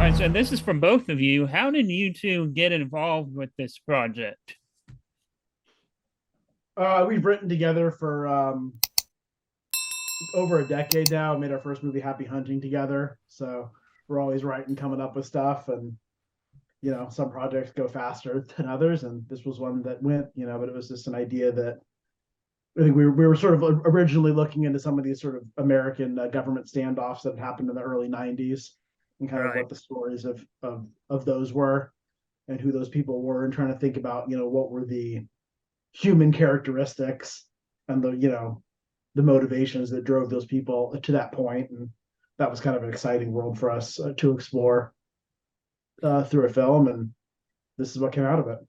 All right, so this is from both of you. How did you two get involved with this project? We've written together for over a decade now. Made our first movie, Happy Hunting, together. So we're always writing, coming up with stuff, and some projects go faster than others, and this was one that went. But it was just an idea that I think we were sort of originally looking into some of these sort of American government standoffs that happened in the early '90s, and kind of Right. what the stories of those were, and who those people were, and trying to think about what were the human characteristics and the motivations that drove those people to that point. And that was kind of an exciting world for us to explore through a film. And this is what came out of it.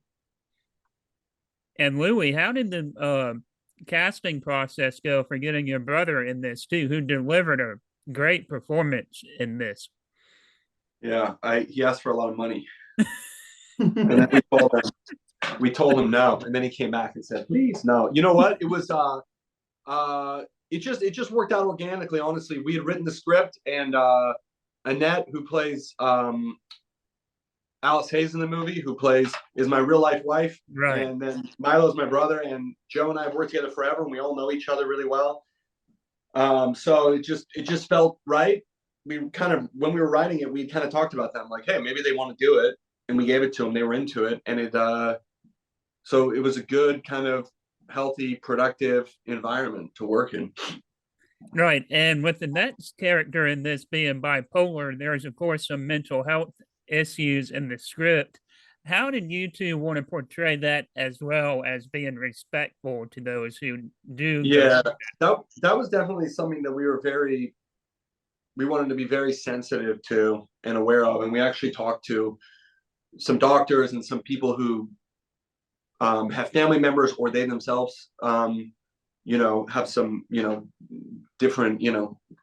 And Louie, how did the casting process go for getting your brother in this too, who delivered a great performance in this? Yeah, I he asked for a lot of money, and then we told him no, and then he came back and said, "Please, no." You know what? It was it just worked out organically. Honestly, we had written the script, and Annet, who plays Alice Hayes in the movie, is my real life wife, Right. and then Milo's my brother, and Joe and I have worked together forever, and we all know each other really well. So it just felt right. We kind of, when we were writing it, we kind of talked about them, like, hey, maybe they want to do it, and we gave it to them. They were into it, and so it was a good kind of healthy, productive environment to work in. Right. And with the next character in this being bipolar, there's of course some mental health issues in the script. How did you two want to portray that as well as being respectful to those who do go Yeah, through that was definitely something that we wanted to be very sensitive to and aware of, and we actually talked to some doctors and some people who have family members, or they themselves have some different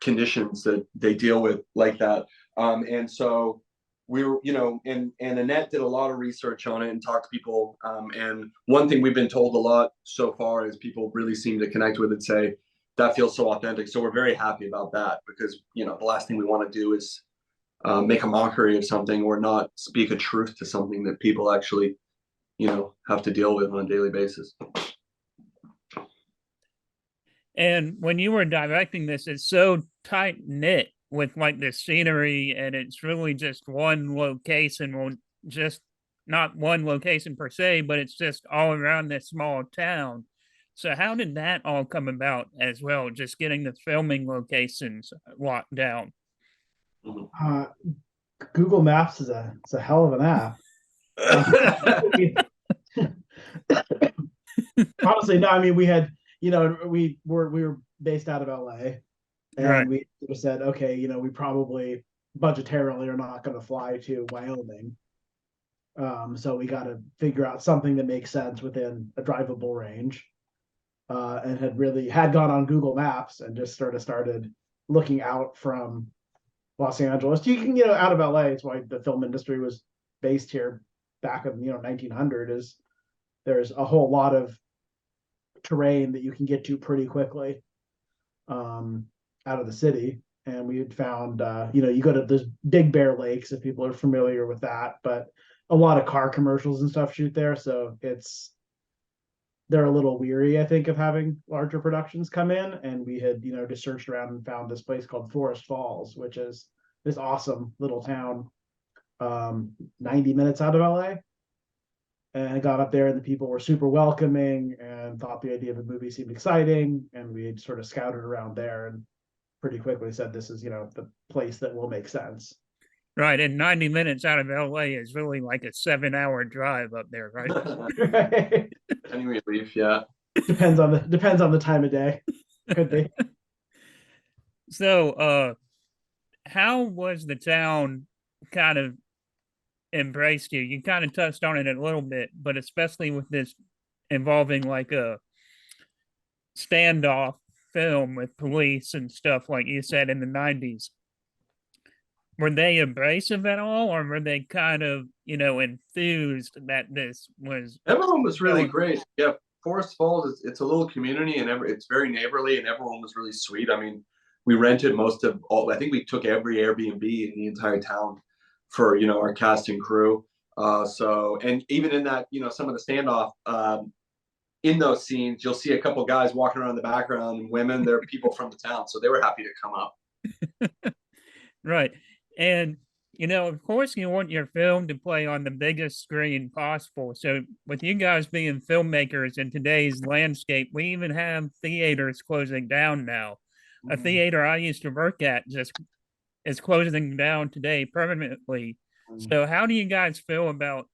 conditions that they deal with like that. And so we were, and Annette did a lot of research on it and talked to people. And one thing we've been told a lot so far is people really seem to connect with it, say that feels so authentic. So we're very happy about that, because the last thing we want to do is make a mockery of something, or not speak a truth to something that people actually have to deal with on a daily basis. And when you were directing this, it's so tight knit with like the scenery, and it's really just one location. Well, just not one location per se, but it's just all around this small town. So, how did that all come about as well? Just getting the filming locations locked down. Mhm. uh, Google Maps is a hell of an app. Honestly, no, I mean, we had, we were based out of LA, Right. and we said, okay, we probably budgetarily are not going to fly to Wyoming. So we got to figure out something that makes sense within a drivable range. And had gone on Google Maps and just sort of started looking out from Los Angeles. You can, out of LA. It's why the film industry was based here back in 1900. Is there's a whole lot of terrain that you can get to pretty quickly out of the city. And we had found, you go to those Big Bear Lakes, if people are familiar with that, but a lot of car commercials and stuff shoot there. So they're a little weary, I think, of having larger productions come in. And we had, just searched around and found this place called Forest Falls, which is this awesome little town, 90 minutes out of LA. And I got up there, and the people were super welcoming and thought the idea of a movie seemed exciting. And we had sort of scouted around there and pretty quickly said, this is, the place that will make sense. Right. And 90 minutes out of LA is really like a 7 hour drive up there, right? Any relief, yeah. Depends on the time of day. Could be. So, how was the town kind of embraced you? You kind of touched on it a little bit, but especially with this involving like a standoff film with police and stuff, like you said in the 90s. Were they abrasive at all, or were they kind of, enthused that this was Everyone was really going? great. Yeah, Forest Falls it's a little community, and it's very neighborly, and everyone was really sweet. I mean, we rented most of all. I think we took every Airbnb in the entire town. for, you know, our cast and crew. So, and even in that, you know, some of the standoff, in those scenes, you'll see a couple guys walking around the background, and women, they're people from the town. So they were happy to come up. Right. And, you know, of course, you want your film to play on the biggest screen possible. So, with you guys being filmmakers in today's landscape, we even have theaters closing down now. A theater I used to work at just is closing down today permanently. So, how do you guys feel about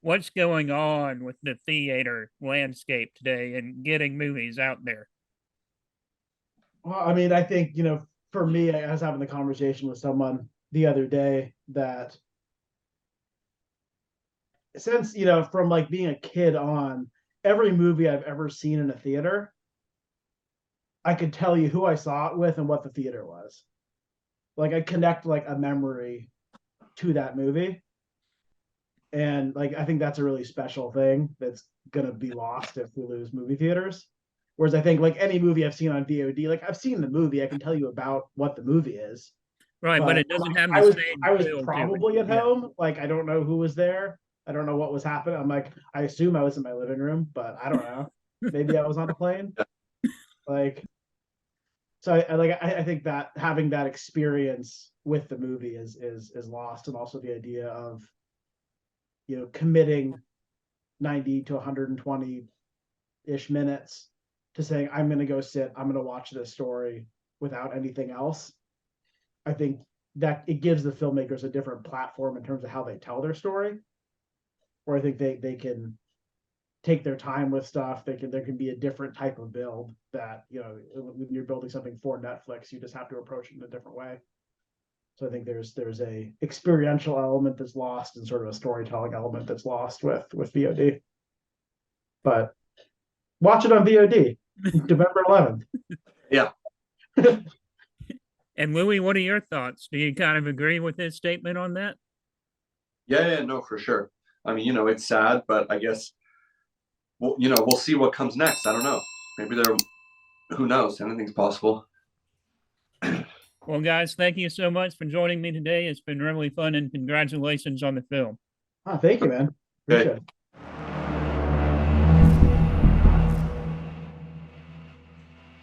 what's going on with the theater landscape today and getting movies out there? Well, I mean, I think, you know, for me, I was having the conversation with someone the other day that since, you know, from like being a kid on, every movie I've ever seen in a theater, I could tell you who I saw it with and what the theater was. Like I connect like a memory to that movie. And like I think that's a really special thing that's gonna be lost if we lose movie theaters. Whereas I think like any movie I've seen on VOD, like I've seen the movie, I can tell you about what the movie is. Right, but it doesn't have the I was same I was feel to it. probably at Yeah. home, like I don't know who was there. I don't know what was happening. I'm like, I assume I was in my living room, but I don't know. Maybe I was on a plane. Like, so I think that having that experience with the movie is lost, and also the idea of, you know, committing 90 to 120 ish minutes to saying I'm going to go sit, I'm going to watch this story without anything else. I think that it gives the filmmakers a different platform in terms of how they tell their story, where I think they can take their time with stuff. There can be a different type of build that, you know, when you're building something for Netflix, you just have to approach it in a different way. So I think there's a experiential element that's lost and sort of a storytelling element that's lost with VOD. But watch it on VOD, November 11th. Yeah. And Louie, what are your thoughts? Do you kind of agree with his statement on that? Yeah, no, for sure. I mean, you know, it's sad, but I guess, well, you know, we'll see what comes next. I don't know. Maybe who knows? Anything's possible. Well, guys, thank you so much for joining me today. It's been really fun, and congratulations on the film. Thank you, man. Appreciate it.